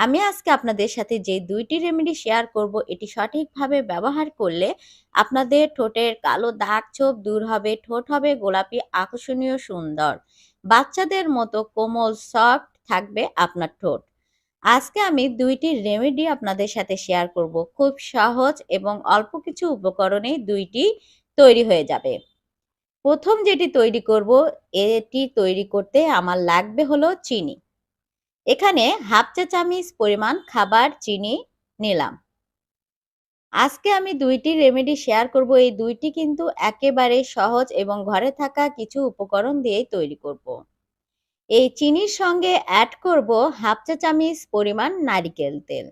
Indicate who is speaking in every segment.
Speaker 1: আমি আজকে আপনাদের সাথে যে ২টি রেমেডি শেয়ার করব, এটি সঠিকভাবে ব্যবহার করলে আপনাদের ঠোঁটের কালো দাগ ছোপ দূর হবে, ঠোঁট হবে গোলাপি, আকর্ষণীয়, সুন্দর। বাচ্চাদের মতো কোমল সফট থাকবে আপনার ঠোঁট। আজকে আমি ২টি রেমেডি আপনাদের সাথে শেয়ার করব। খুব সহজ এবং অল্প কিছু উপকরণেই ২টি তৈরি হয়ে যাবে। প্রথম যেটি তৈরি করব, এটি তৈরি করতে আমার লাগবে হলো চিনি। এখানে হাফ চা চামচ পরিমাণ খাবার চিনি নিলাম। আজকে আমি ২টি রেমেডি শেয়ার করব। এই ২টি কিন্তু একেবারে সহজ এবং ঘরে থাকা কিছু উপকরণ দিয়েই তৈরি করব। এই চিনির সঙ্গে অ্যাড করব হাফ চা চামচ পরিমাণ নারিকেল তেল।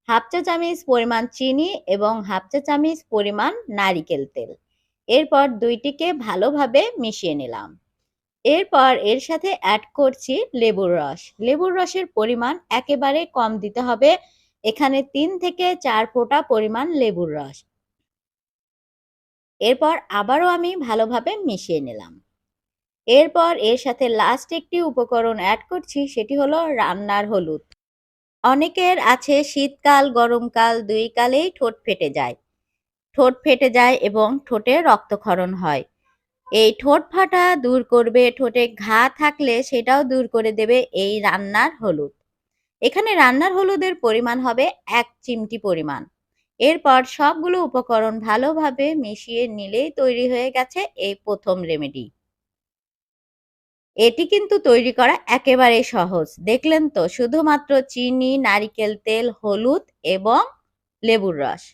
Speaker 1: হাফ চা চামচ পরিমাণ চিনি এবং হাফ চা চামচ পরিমাণ নারিকেল তেল। এরপর দুইটিকে ভালোভাবে মিশিয়ে নিলাম। এরপর এর সাথে অ্যাড করছি লেবুর রস। লেবুর রসের পরিমাণ একেবারে কম দিতে হবে। এখানে ৩ থেকে ৪ ফোঁটা পরিমাণ লেবুর রস। এরপর আবারও আমি ভালোভাবে মিশিয়ে নিলাম। এরপর এর সাথে লাস্ট একটি উপকরণ অ্যাড করছি, সেটি হলো রান্নার হলুদ। অনেকের আছে শীতকাল গরমকাল ২ কালেই ঠোঁট ফেটে যায়। ঠোঁট ফেটে যায় এবং ঠোঁটে রক্তক্ষরণ হয়। এই ঠোঁট ফাটা দূর করবে, ঠোঁটে ঘা থাকলে সেটাও দূর করে দেবে এই রান্নার হলুদ। এখানে রান্নার হলুদের পরিমাণ হবে ১ চিমটি পরিমাণ। এরপর সবগুলো উপকরণ ভালোভাবে মিশিয়ে নিলেই তৈরি হয়ে গেছে এই প্রথম রেমেডি। এটি কিন্তু তৈরি করা একেবারেই সহজ। দেখলেন তো, শুধুমাত্র চিনি, নারিকেল তেল, হলুদ এবং লেবুর রস।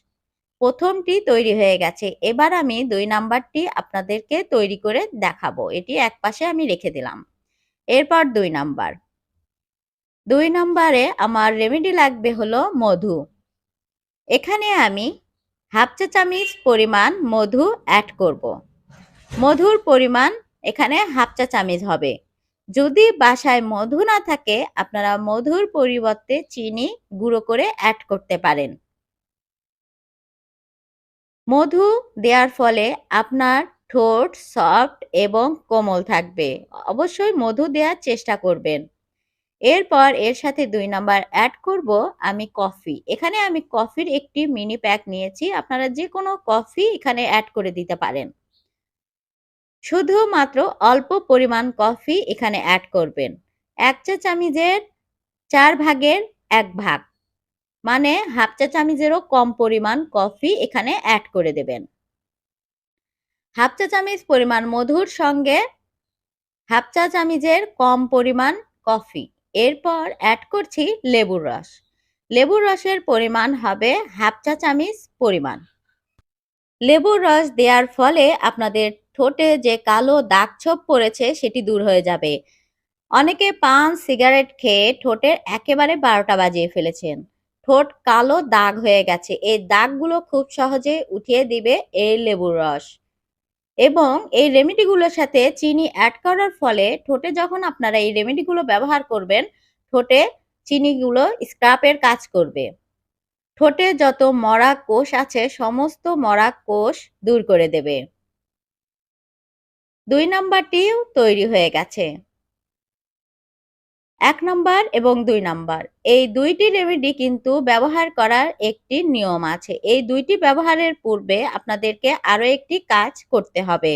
Speaker 1: প্রথমটি তৈরি হয়ে গেছে। এবার আমি ২ নাম্বারটি আপনাদেরকে তৈরি করে দেখাবো। এটি একপাশে আমি রেখে দিলাম। এরপর ২ নাম্বার। ২ নাম্বারে আমার রেমেডি লাগবে হলো মধু। এখানে আমি হাফ চা চামচ পরিমাণ মধু অ্যাড করব। মধুর পরিমাণ এখানে হাফ চা চামচ হবে। যদি বাসায় মধু না থাকে, আপনারা মধুর পরিবর্তে চিনি গুঁড়ো করে অ্যাড করতে পারেন। মধু দেওয়ার ফলে আপনার ঠোঁট সফট এবং কোমল থাকবে। অবশ্যই মধু দেওয়ার চেষ্টা করবেন। এরপর এর সাথে ২ নাম্বার অ্যাড করব আমি কফি। এখানে আমি কফির একটি মিনি প্যাক নিয়েছি। আপনারা যেকোনো কফি এখানে অ্যাড করে দিতে পারেন। শুধুমাত্র অল্প পরিমাণ কফি এখানে অ্যাড করবেন। ১ চা চামচের ৪ ভাগের ১ ভাগ। মানে হাফ চা চামচেরও কম পরিমাণ কফি এখানে অ্যাড করে দেবেন। হাফ চা চামচ পরিমাণ মধুর সঙ্গে হাফ চা চামচের কম পরিমাণ কফি। এরপর অ্যাড করছি লেবুর রস। লেবুর রসের পরিমাণ হবে হাফ চা চামচ পরিমাণ। লেবুর রস দেওয়ার ফলে আপনাদের ঠোঁটে যে কালো দাগ ছোপ পড়েছে সেটি দূর হয়ে যাবে। অনেকে পান সিগারেট খেয়ে ঠোঁটের একেবারে ১২টা বাজিয়ে ফেলেছেন। ঠোঁট কালো দাগ হয়ে গেছে। এই দাগগুলো খুব সহজে উঠিয়ে দিবে এই লেবুর রস। এবং এই রেমেডিগুলোর সাথে চিনি অ্যাড করার ফলে ঠোঁটে যখন আপনারা এই রেমেডিগুলো ব্যবহার করবেন, ঠোঁটে চিনিগুলো স্ক্রাবের কাজ করবে। ঠোঁটে যত মরা কোষ আছে সমস্ত মরা কোষ দূর করে দেবে। ২ নাম্বারটিও তৈরি হয়ে গেছে। ১ নাম্বার এবং ২ নাম্বার। এই ২টি রেমেডি কিন্তু ব্যবহার করার একটি নিয়ম আছে। এই ২টি ব্যবহারের পূর্বে আপনাদেরকে আরো একটি কাজ করতে হবে।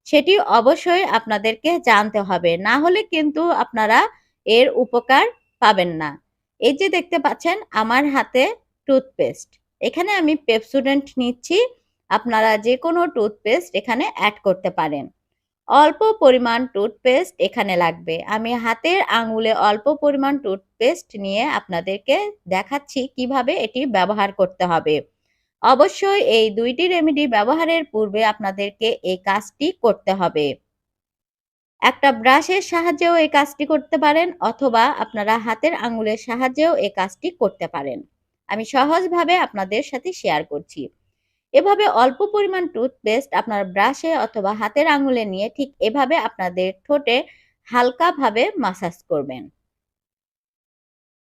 Speaker 1: সেটি অবশ্যই আপনাদেরকে জানতে হবে। না হলে কিন্তু আপনারা এর উপকার পাবেন না। এই যে দেখতে পাচ্ছেন আমার হাতে টুথপেস্ট। এখানে আমি পেপসোডেন্ট নিচ্ছি। আপনারা যেকোনো টুথপেস্ট এখানে অ্যাড করতে পারেন। অল্প পরিমাণ টুথপেস্ট এখানে লাগবে। আমি হাতের আঙুলে অল্প পরিমাণ টুথপেস্ট নিয়ে আপনাদেরকে দেখাচ্ছি কিভাবে এটি ব্যবহার করতে হবে। অবশ্যই এই ২টি রেমেডি ব্যবহারের পূর্বে আপনাদেরকে এই কাজটি করতে হবে। একটা ব্রাশের সাহায্যেও এই কাজটি করতে পারেন অথবা আপনারা হাতের আঙুলের সাহায্যেও এই কাজটি করতে পারেন। আমি সহজভাবে আপনাদের সাথে শেয়ার করছি। এভাবে অল্প পরিমাণ টুথপেস্ট আপনার ব্রাশে অথবা হাতের আঙুলে নিয়ে ঠিক এভাবে আপনাদের ঠোঁটে হালকাভাবে মাসাজ করবেন।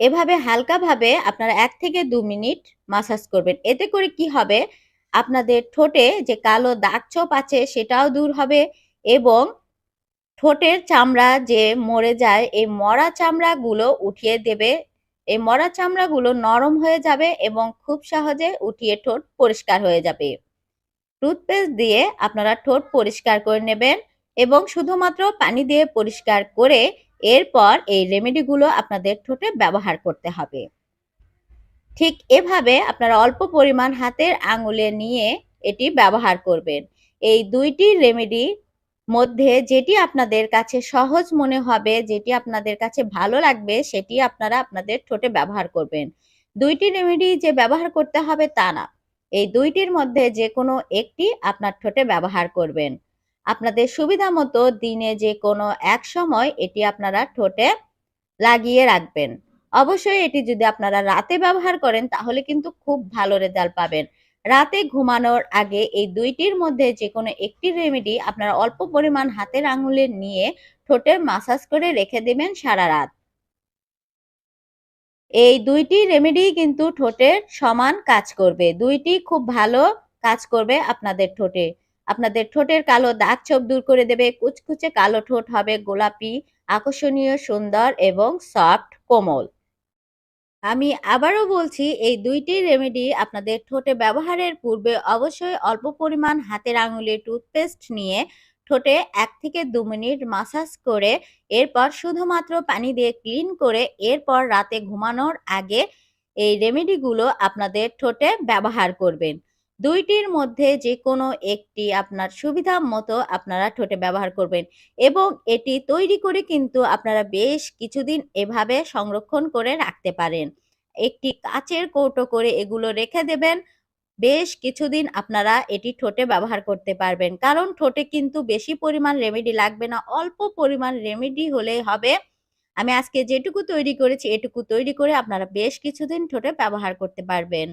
Speaker 1: এভাবে হালকাভাবে আপনারা ১ থেকে ২ মিনিট মাসাজ করবেন। এতে করে কি হবে? আপনাদের ঠোঁটে যে কালো দাগ ছোপ আছে সেটাও দূর হবে এবং ঠোঁটের চামড়া যে মরে যায়, এই মরা চামড়াগুলো উঠিয়ে দেবে এই মরা চামড়াগুলো নরম হয়ে যাবে এবং খুব সহজে উঠিয়ে ঠোঁট পরিষ্কার হয়ে যাবে। টুথপেস্ট দিয়ে আপনারা ঠোঁট পরিষ্কার করে নেবেন এবং শুধুমাত্র পানি দিয়ে পরিষ্কার করে এরপর এই রেমেডিগুলো আপনাদের ঠোঁটে ব্যবহার করতে হবে। ঠিক এভাবে আপনারা অল্প পরিমাণ হাতের আঙুলে নিয়ে এটি ব্যবহার করবেন। এই ২টি রেমেডির মধ্যে যেটি আপনাদের কাছে সহজ মনে হবে, যেটি আপনাদের কাছে ভালো লাগবে সেটি আপনারা আপনাদের ঠোঁটে ব্যবহার করবেন। ২টি রেমেডি যে ব্যবহার করতে হবে তা না। এই ২টির মধ্যে যেকোনো একটি আপনার ঠোঁটে ব্যবহার করবেন। আপনাদের সুবিধা মতো দিনে যেকোনো এক সময় এটি আপনারা ঠোঁটে লাগিয়ে রাখবেন। অবশ্যই এটি যদি আপনারা রাতে ব্যবহার করেন তাহলে কিন্তু খুব ভালো রেজাল্ট পাবেন। রাতে ঘুমানোর আগে এই ২টির মধ্যে যেকোনো একটি রেমেডি আপনারা অল্প পরিমাণ হাতের আঙুলে নিয়ে ঠোঁটে মাসাজ করে রেখে দিবেন সারারাত। এই ২টি রেমেডিই কিন্তু ঠোঁটের সমান কাজ করবে। ২টি খুব ভালো কাজ করবে আপনাদের ঠোঁটে। আপনাদের ঠোঁটের কালো দাগ-ছোপ দূর করে দেবে। কুচকুচে কালো ঠোঁট হবে গোলাপি, আকর্ষণীয়, সুন্দর এবং সফট, কোমল। আমি আবারও বলছি, এই ২টি রেমেডি আপনাদের ঠোঁটে ব্যবহারের পূর্বে অবশ্যই অল্প পরিমাণ হাতের আঙুলে টুথপেস্ট নিয়ে ঠোঁটে ১ থেকে ২ মিনিট মাসাজ করে এরপর শুধুমাত্র পানি দিয়ে ক্লিন করে এরপর রাতে ঘুমানোর আগে এই রেমেডিগুলো আপনাদের ঠোঁটে ব্যবহার করবেন। ২টির মধ্যে যেকোনো একটি আপনার সুবিধা মতো আপনারা ঠোঁটে ব্যবহার করবেন এবং এটি তৈরি করে কিন্তু আপনারা বেশ কিছুদিন এভাবে সংরক্ষণ করে রাখতে পারেন। একটি কাচের কৌটো করে এগুলো রেখে দেবেন। বেশ কিছুদিন আপনারা এটি ঠোঁটে ব্যবহার করতে পারবেন। কারণ ঠোঁটে কিন্তু বেশি পরিমাণ রেমেডি লাগবে না। অল্প পরিমাণ রেমেডি হলেই হবে। আমি আজকে যেটুকু তৈরি করেছি এটুকু তৈরি করে আপনারা বেশ কিছুদিন ঠোঁটে ব্যবহার করতে পারবেন।